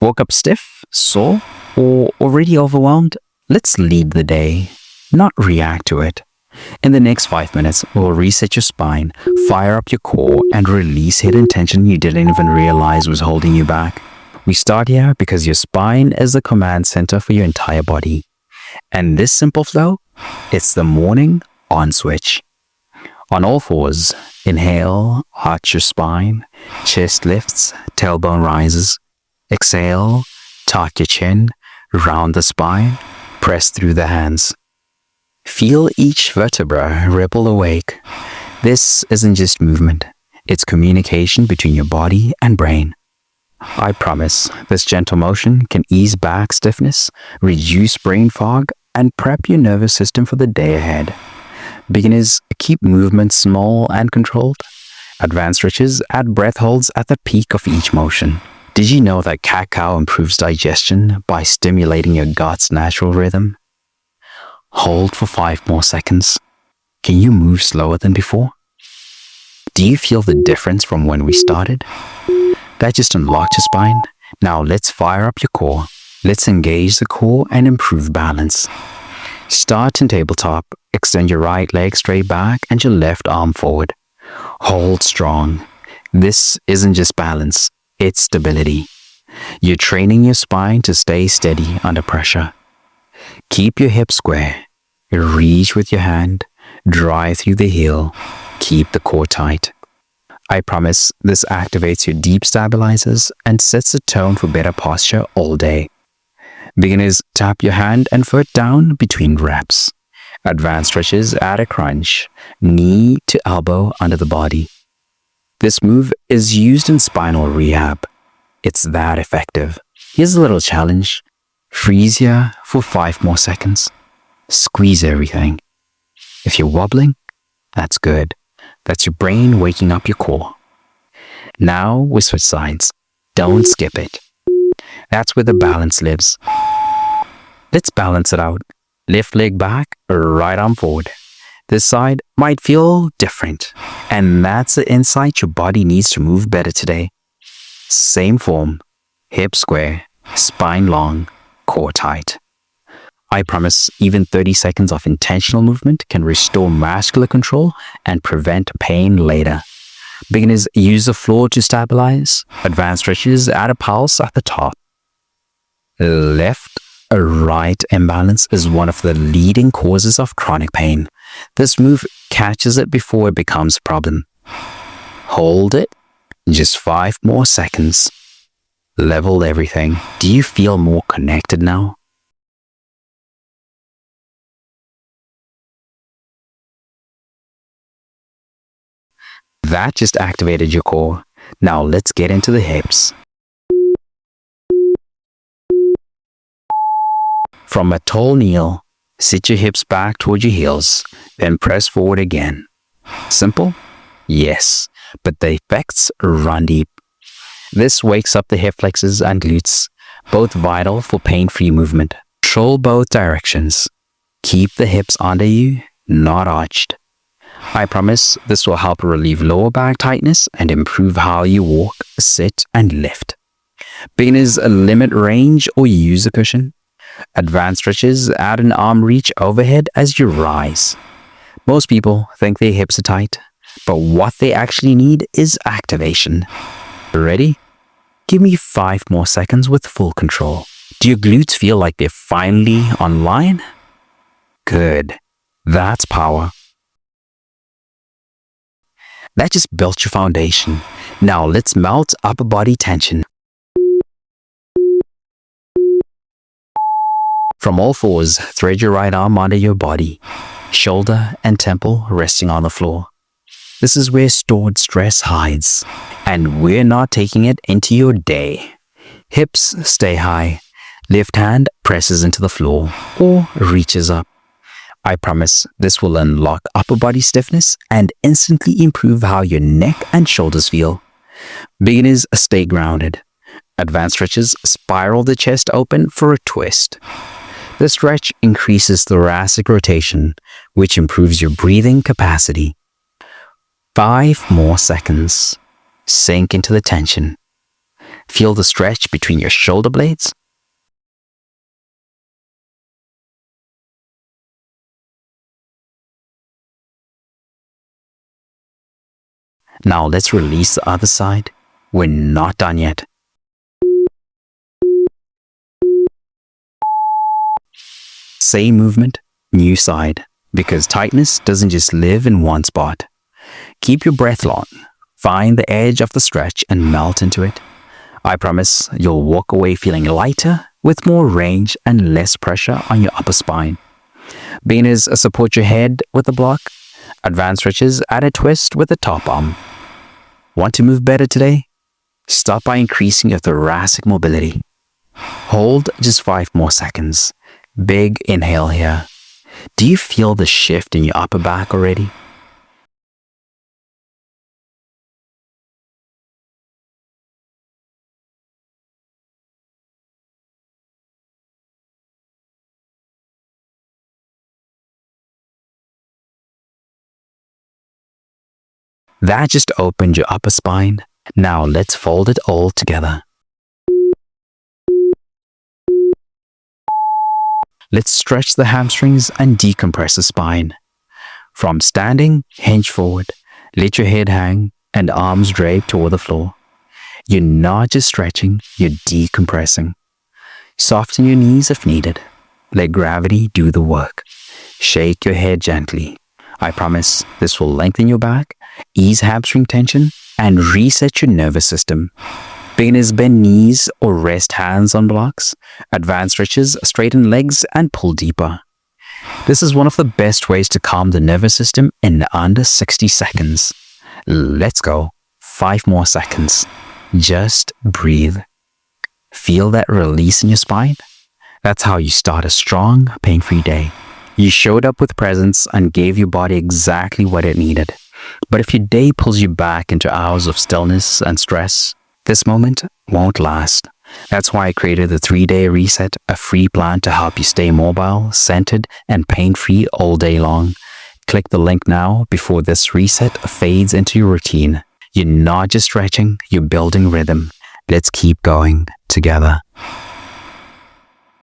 Woke up stiff, sore, or already overwhelmed? Let's lead the day, not react to it. In the next 5 minutes, we'll reset your spine, fire up your core, and release hidden tension you didn't even realize was holding you back. We start here because your spine is the command center for your entire body. And this simple flow, it's the morning on switch. On all fours, inhale, arch your spine, chest lifts, tailbone rises. Exhale, tuck your chin, round the spine, press through the hands. Feel each vertebra ripple awake. This isn't just movement, it's communication between your body and brain. I promise this gentle motion can ease back stiffness, reduce brain fog, and prep your nervous system for the day ahead. Beginners, keep movement small and controlled. Advanced stretches add breath holds at the peak of each motion. Did you know that cat-cow improves digestion by stimulating your gut's natural rhythm? Hold for 5 more seconds. Can you move slower than before? Do you feel the difference from when we started? That just unlocked your spine. Now let's fire up your core. Let's engage the core and improve balance. Start in tabletop. Extend your right leg straight back and your left arm forward. Hold strong. This isn't just balance. It's stability. You're training your spine to stay steady under pressure. Keep your hips square. Reach with your hand. Drive through the heel. Keep the core tight. I promise this activates your deep stabilizers and sets the tone for better posture all day. Beginners, tap your hand and foot down between reps. Advanced stretches add a crunch, knee to elbow under the body. This move is used in spinal rehab. It's that effective. Here's a little challenge. Freeze here for 5 more seconds. Squeeze everything. If you're wobbling, that's good. That's your brain waking up your core. Now we switch sides. Don't skip it. That's where the balance lives. Let's balance it out. Left leg back, right arm forward. This side might feel different, and that's the insight your body needs to move better today. Same form, hip square, spine long, core tight. I promise even 30 seconds of intentional movement can restore muscular control and prevent pain later. Beginners use the floor to stabilize. Advanced stretches add a pulse at the top. Left-right imbalance is one of the leading causes of chronic pain. This move catches it before it becomes a problem. Hold it. Just 5 more seconds. Level everything. Do you feel more connected now? That just activated your core. Now let's get into the hips. From a tall kneel, sit your hips back toward your heels, then press forward again. Simple? Yes, but the effects run deep. This wakes up the hip flexors and glutes, both vital for pain-free movement. Control both directions. Keep the hips under you, not arched. I promise this will help relieve lower back tightness and improve how you walk, sit, and lift. Beginners limit range or use a cushion. Advanced stretches add an arm reach overhead as you rise. Most people think their hips are tight, but what they actually need is activation. Ready? Give me 5 more seconds with full control. Do your glutes feel like they're finally online? Good. That's power. That just built your foundation. Now let's melt upper body tension. From all fours, thread your right arm under your body, shoulder and temple resting on the floor. This is where stored stress hides, and we're not taking it into your day. Hips stay high. Left hand presses into the floor or reaches up. I promise this will unlock upper body stiffness and instantly improve how your neck and shoulders feel. Beginners stay grounded. Advanced stretches spiral the chest open for a twist. This stretch increases thoracic rotation, which improves your breathing capacity. 5 more seconds. Sink into the tension. Feel the stretch between your shoulder blades. Now let's release the other side. We're not done yet. Same movement, new side, because tightness doesn't just live in one spot. Keep your breath long. Find the edge of the stretch and melt into it. I promise you'll walk away feeling lighter with more range and less pressure on your upper spine. Beginners support your head with a block. Advanced stretches add a twist with the top arm. Want to move better today? Start by increasing your thoracic mobility. Hold just 5 more seconds. Big inhale here. Do you feel the shift in your upper back already? That just opened your upper spine. Now let's fold it all together. Let's stretch the hamstrings and decompress the spine. From standing, hinge forward. Let your head hang and arms drape toward the floor. You're not just stretching, you're decompressing. Soften your knees if needed. Let gravity do the work. Shake your head gently. I promise this will lengthen your back, ease hamstring tension, and reset your nervous system. Beginners bend knees or rest hands on blocks. Advanced stretches straighten legs and pull deeper. This is one of the best ways to calm the nervous system in under 60 seconds. Let's go. 5 more seconds. Just breathe. Feel that release in your spine? That's how you start a strong, pain-free day. You showed up with presence and gave your body exactly what it needed. But if your day pulls you back into hours of stillness and stress, this moment won't last. That's why I created the 3-day reset, a free plan to help you stay mobile, centered, and pain-free all day long. Click the link now before this reset fades into your routine. You're not just stretching, you're building rhythm. Let's keep going together.